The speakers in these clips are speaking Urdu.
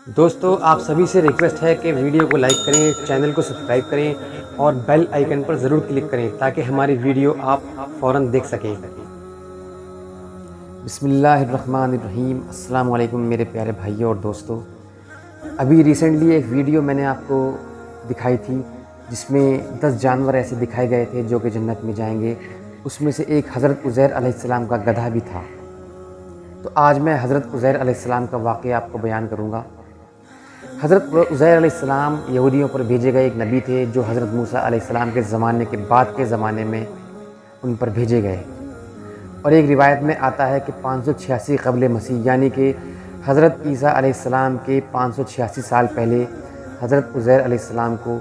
دوستو آپ سبھی سے ریکویسٹ ہے کہ ویڈیو کو لائک کریں، چینل کو سبسکرائب کریں اور بیل آئیکن پر ضرور کلک کریں تاکہ ہماری ویڈیو آپ فوراً دیکھ سکیں۔ بسم اللہ الرحمن الرحیم۔ السلام علیکم میرے پیارے بھائیوں اور دوستو۔ ابھی ریسنٹلی ایک ویڈیو میں نے آپ کو دکھائی تھی جس میں 10 جانور ایسے دکھائے گئے تھے جو کہ جنت میں جائیں گے۔ اس میں سے ایک حضرت عزیر علیہ السلام کا گدھا بھی تھا۔ تو آج میں حضرت عزیر علیہ السلام کا واقعہ آپ کو بیان کروں گا۔ حضرت عزیر علیہ السلام یہودیوں پر بھیجے گئے ایک نبی تھے جو حضرت موسیٰ علیہ السلام کے زمانے کے بعد کے زمانے میں ان پر بھیجے گئے، اور ایک روایت میں آتا ہے کہ 586 قبل مسیح یعنی کہ حضرت عیسیٰ علیہ السلام کے 586 سال پہلے حضرت عزیر علیہ السلام کو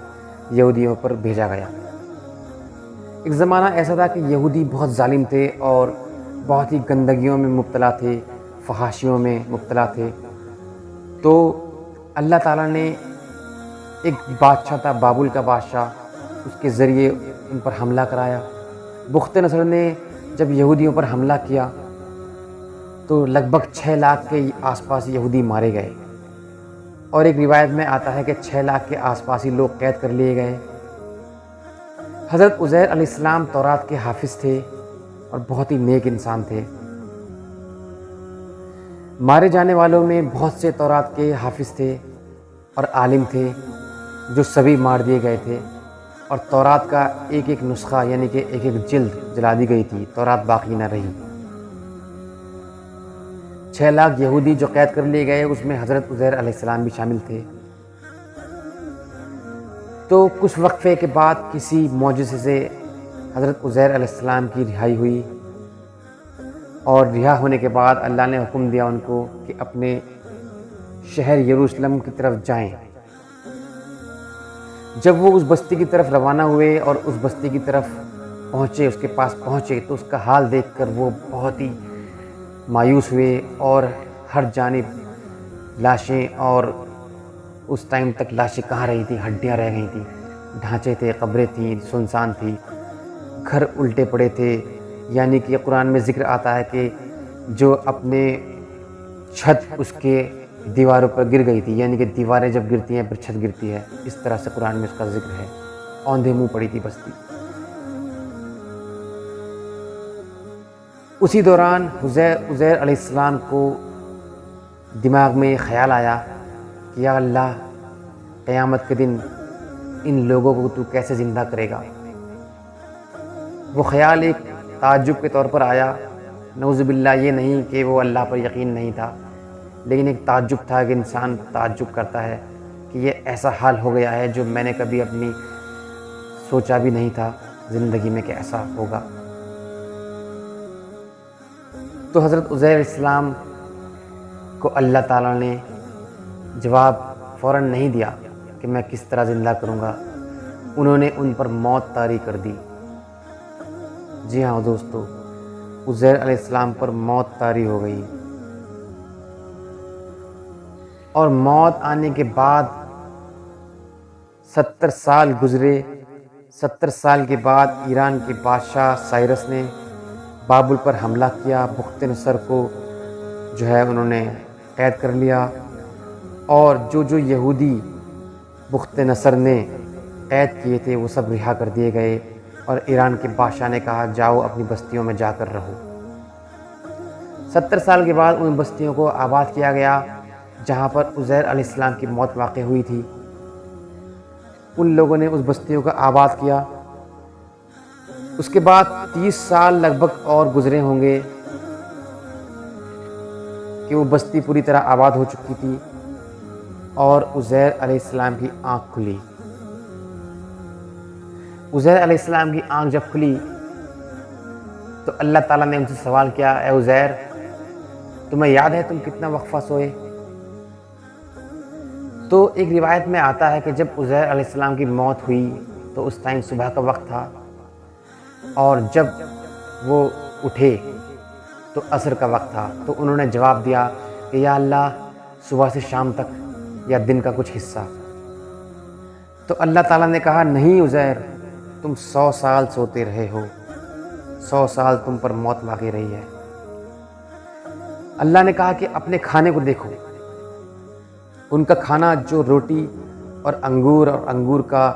یہودیوں پر بھیجا گیا۔ ایک زمانہ ایسا تھا کہ یہودی بہت ظالم تھے اور بہت ہی گندگیوں میں مبتلا تھے، فحاشیوں میں مبتلا تھے۔ تو اللہ تعالیٰ نے ایک بادشاہ تھا، بابل کا بادشاہ، اس کے ذریعے ان پر حملہ کرایا۔ بخت نصر نے جب یہودیوں پر حملہ کیا تو لگ بھگ 6 لاکھ کے آس پاس یہودی مارے گئے، اور ایک روایت میں آتا ہے کہ 6 لاکھ کے آس پاس ہی لوگ قید کر لیے گئے۔ حضرت عزیر علیہ السلام تورات کے حافظ تھے اور بہت ہی نیک انسان تھے۔ مارے جانے والوں میں بہت سے تورات کے حافظ تھے اور عالم تھے جو سبھی مار دیے گئے تھے، اور تورات کا ایک ایک نسخہ یعنی کہ ایک ایک جلد جلا دی گئی تھی، تورات باقی نہ رہی۔ 6 لاکھ یہودی جو قید کر لیے گئے اس میں حضرت عزیر علیہ السلام بھی شامل تھے۔ تو کچھ وقفے کے بعد کسی معجزے سے حضرت عزیر علیہ السلام کی رہائی ہوئی، اور رہا ہونے کے بعد اللہ نے حکم دیا ان کو کہ اپنے شہر یروشلم کی طرف جائیں۔ جب وہ اس بستی کی طرف روانہ ہوئے اور اس بستی کی طرف پہنچے، اس کے پاس پہنچے، تو اس کا حال دیکھ کر وہ بہت ہی مایوس ہوئے، اور ہر جانب لاشیں، اور اس ٹائم تک لاشیں کہاں رہی تھیں، ہڈیاں رہ گئی تھیں، ڈھانچے تھے، قبریں تھیں، سنسان تھی، گھر الٹے پڑے تھے۔ یعنی کہ قرآن میں ذکر آتا ہے کہ جو اپنے چھت اس کے دیواروں پر گر گئی تھی، یعنی کہ دیواریں جب گرتی ہیں پھر چھت گرتی ہے، اس طرح سے قرآن میں اس کا ذکر ہے۔ اوندھے منہ پڑی تھی بستی۔ اسی دوران عزیر علیہ السلام کو دماغ میں یہ خیال آیا کہ یا اللہ، قیامت کے دن ان لوگوں کو تو کیسے زندہ کرے گا۔ وہ خیال ایک تعجب کے طور پر آیا، نعوذ باللہ، یہ نہیں کہ وہ اللہ پر یقین نہیں تھا، لیکن ایک تعجب تھا کہ انسان تعجب کرتا ہے کہ یہ ایسا حال ہو گیا ہے جو میں نے کبھی اپنی سوچا بھی نہیں تھا زندگی میں کہ ایسا ہوگا۔ تو حضرت عزیر علیہ السلام کو اللہ تعالیٰ نے جواب فوراً نہیں دیا کہ میں کس طرح زندہ کروں گا، انہوں نے ان پر موت طاری کر دی۔ جی ہاں دوستو، عزیر علیہ السلام پر موت طاری ہو گئی، اور موت آنے کے بعد 70 سال گزرے۔ 70 سال کے بعد ایران کے بادشاہ سائرس نے بابل پر حملہ کیا، بخت نصر کو جو ہے انہوں نے قید کر لیا، اور جو یہودی بخت نصر نے قید کیے تھے وہ سب رہا کر دیے گئے، اور ایران کے بادشاہ نے کہا جاؤ اپنی بستیوں میں جا کر رہو۔ 70 سال کے بعد ان بستیوں کو آباد کیا گیا جہاں پر عزیر علیہ السلام کی موت واقع ہوئی تھی۔ ان لوگوں نے اس بستیوں کو آباد کیا۔ اس کے بعد 30 سال لگ بھگ اور گزرے ہوں گے کہ وہ بستی پوری طرح آباد ہو چکی تھی، اور عزیر علیہ السلام کی آنکھ کھلی۔ عزیر علیہ السلام کی آنکھ جب کھلی تو اللہ تعالیٰ نے ان سے سوال کیا، اے عزیر، تمہیں یاد ہے تم کتنا وقفہ سوئے؟ تو ایک روایت میں آتا ہے کہ جب عزیر علیہ السلام کی موت ہوئی تو اس ٹائم صبح کا وقت تھا، اور جب وہ اٹھے تو عصر کا وقت تھا۔ تو انہوں نے جواب دیا کہ یا اللہ، صبح سے شام تک یا دن کا کچھ حصہ۔ تو اللہ تعالیٰ نے کہا نہیں عزیر، تم 100 سال سوتے رہے ہو، 100 سال تم پر موت واقع رہی ہے۔ اللہ نے کہا کہ اپنے کھانے کو دیکھو، ان کا کھانا جو روٹی اور انگور کا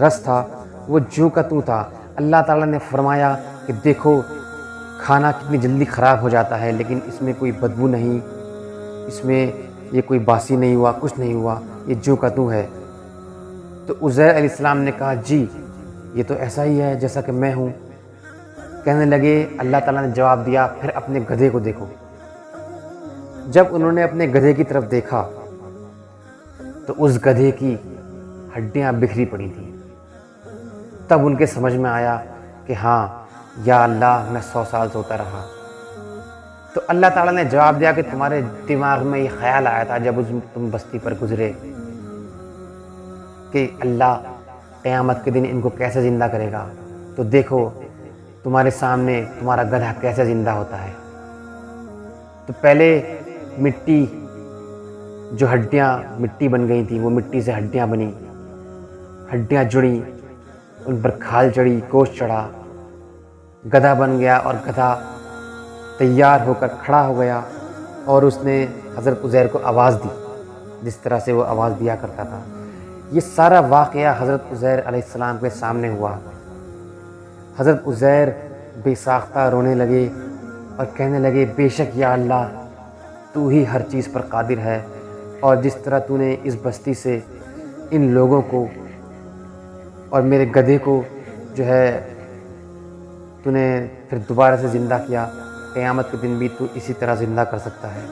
رس تھا وہ جوں کا توں تھا۔ اللہ تعالیٰ نے فرمایا کہ دیکھو کھانا کتنی جلدی خراب ہو جاتا ہے، لیکن اس میں کوئی بدبو نہیں، اس میں یہ کوئی باسی نہیں ہوا، کچھ نہیں ہوا، یہ جوں کا توں ہے۔ تو عزیر علیہ السلام نے کہا جی یہ تو ایسا ہی ہے جیسا کہ میں ہوں۔ کہنے لگے، اللہ تعالیٰ نے جواب دیا پھر اپنے گدھے کو دیکھو۔ جب انہوں نے اپنے گدھے کی طرف دیکھا تو اس گدھے کی ہڈیاں بکھری پڑی تھیں۔ تب ان کے سمجھ میں آیا کہ ہاں یا اللہ میں 100 سال سوتا رہا۔ تو اللہ تعالیٰ نے جواب دیا کہ تمہارے دماغ میں یہ خیال آیا تھا جب تم بستی پر گزرے کہ اللہ قیامت کے دن ان کو کیسے زندہ کرے گا، تو دیکھو تمہارے سامنے تمہارا گدھا کیسے زندہ ہوتا ہے۔ تو پہلے مٹی، جو ہڈیاں مٹی بن گئی تھیں وہ مٹی سے ہڈیاں بنی، ہڈیاں جڑیں، ان پر کھال چڑھی، گوشت چڑھا، گدھا بن گیا اور گدھا تیار ہو کر کھڑا ہو گیا، اور اس نے حضرت عزیر کو آواز دی جس طرح سے وہ آواز دیا کرتا تھا۔ یہ سارا واقعہ حضرت عزیر علیہ السلام کے سامنے ہوا۔ حضرت عزیر بے ساختہ رونے لگے اور کہنے لگے بے شک یا اللہ تو ہی ہر چیز پر قادر ہے، اور جس طرح تو نے اس بستی سے ان لوگوں کو اور میرے گدھے کو جو ہے تو نے پھر دوبارہ سے زندہ کیا، قیامت کے دن بھی تو اسی طرح زندہ کر سکتا ہے۔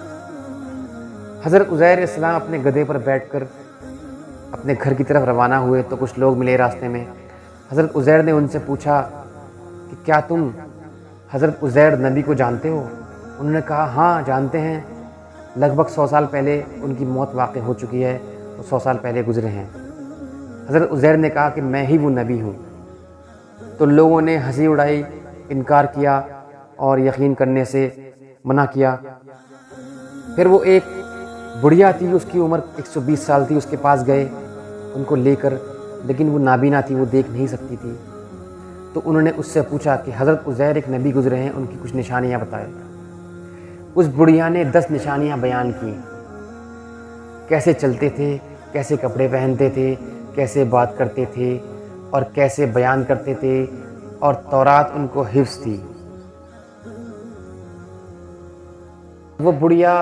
حضرت عزیر علیہ السلام اپنے گدھے پر بیٹھ کر اپنے گھر کی طرف روانہ ہوئے تو کچھ لوگ ملے راستے میں۔ حضرت عزیر نے ان سے پوچھا کہ کیا تم حضرت عزیر نبی کو جانتے ہو؟ انہوں نے کہا ہاں جانتے ہیں، لگ بھگ 100 سال پہلے ان کی موت واقع ہو چکی ہے، وہ 100 سال پہلے گزرے ہیں۔ حضرت عزیر نے کہا کہ میں ہی وہ نبی ہوں۔ تو لوگوں نے ہنسی اڑائی، انکار کیا اور یقین کرنے سے منع کیا۔ پھر وہ ایک بڑھیا تھی، اس کی عمر 120 سال تھی، اس کے پاس گئے ان کو لے کر، لیکن وہ نابینا تھی، وہ دیکھ نہیں سکتی تھی۔ تو انہوں نے اس سے پوچھا کہ حضرت عزیر ایک نبی گزرے ہیں، ان کی کچھ نشانیاں بتائے۔ اس بڑھیا نے 10 نشانیاں بیان کی، کیسے چلتے تھے، کیسے کپڑے پہنتے تھے، کیسے بات کرتے تھے اور کیسے بیان کرتے تھے، اور تورات ان کو حفظ تھی۔ وہ بڑھیا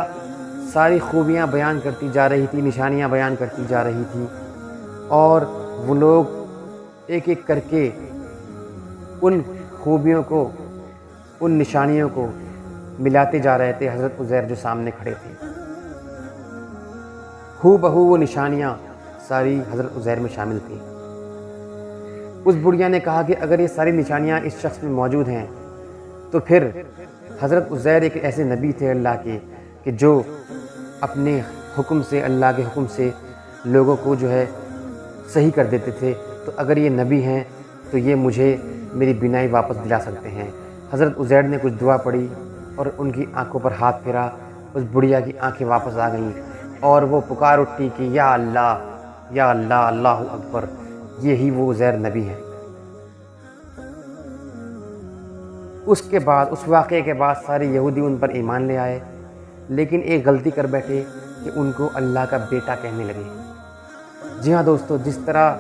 ساری خوبیاں بیان کرتی جا رہی تھی، نشانیاں بیان کرتی جا رہی تھی، اور وہ لوگ ایک ایک کر کے ان خوبیوں کو، ان نشانیوں کو ملاتے جا رہے تھے حضرت عزیر جو سامنے کھڑے تھے۔ ہو بہو وہ نشانیاں ساری حضرت عزیر میں شامل تھیں۔ اس بڑھیا نے کہا کہ اگر یہ ساری نشانیاں اس شخص میں موجود ہیں تو پھر حضرت عزیر ایک ایسے نبی تھے اللہ کے کہ جو اپنے حکم سے، اللہ کے حکم سے لوگوں کو جو ہے صحیح کر دیتے تھے۔ تو اگر یہ نبی ہیں تو یہ مجھے میری بینائی واپس دلا سکتے ہیں۔ حضرت عزیر نے کچھ دعا پڑھی اور ان کی آنکھوں پر ہاتھ پھیرا، اس بڑھیا کی آنکھیں واپس آ گئیں اور وہ پکار اٹھی کہ یا اللہ یا اللہ، اللہ اکبر، یہی وہ عزیر نبی ہے۔ اس کے بعد، اس واقعے کے بعد سارے یہودی ان پر ایمان لے آئے، لیکن ایک غلطی کر بیٹھے کہ ان کو اللہ کا بیٹا کہنے لگے۔ جی ہاں دوستو، جس طرح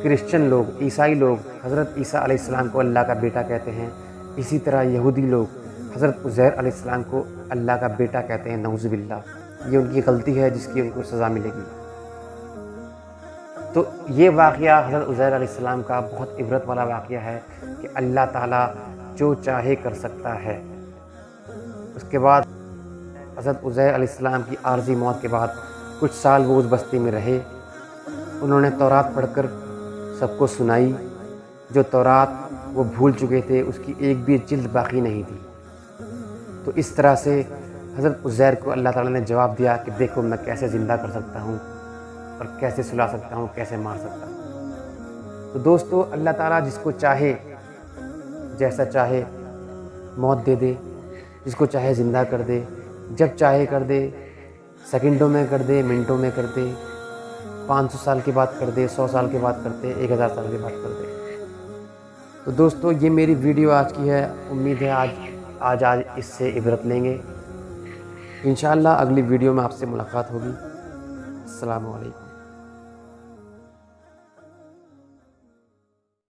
کرسچن لوگ، عیسائی لوگ حضرت عیسیٰ علیہ السلام کو اللہ کا بیٹا کہتے ہیں، اسی طرح یہودی لوگ حضرت عزیر علیہ السلام کو اللہ کا بیٹا کہتے ہیں، نعوذ باللہ۔ یہ ان کی غلطی ہے جس کی ان کو سزا ملے گی۔ تو یہ واقعہ حضرت عزیر علیہ السلام کا بہت عبرت والا واقعہ ہے کہ اللہ تعالیٰ جو چاہے کر سکتا ہے۔ اس کے بعد حضرت عزیر علیہ السلام کی عارضی موت کے بعد کچھ سال وہ اس بستی میں رہے۔ انہوں نے تورات پڑھ کر سب کو سنائی، جو تورات وہ بھول چکے تھے، اس کی ایک بھی جلد باقی نہیں تھی۔ تو اس طرح سے حضرت عزیر کو اللہ تعالیٰ نے جواب دیا کہ دیکھو میں کیسے زندہ کر سکتا ہوں اور کیسے سلا سکتا ہوں، کیسے مار سکتا ہوں۔ تو دوستو، اللہ تعالیٰ جس کو چاہے جیسا چاہے موت دے دے، جس کو چاہے زندہ کر دے، جب چاہے کر دے، سیکنڈوں میں کر دے، منٹوں میں کر دے، 500 سال کے بعد کر دے، 100 سال کے بعد کرتے، 1000 سال کے بعد کر دے۔ تو دوستو، یہ میری ویڈیو آج کی ہے، امید ہے آج اس سے عبرت لیں گے۔ انشاءاللہ اگلی ویڈیو میں آپ سے ملاقات ہوگی۔ السلام علیکم۔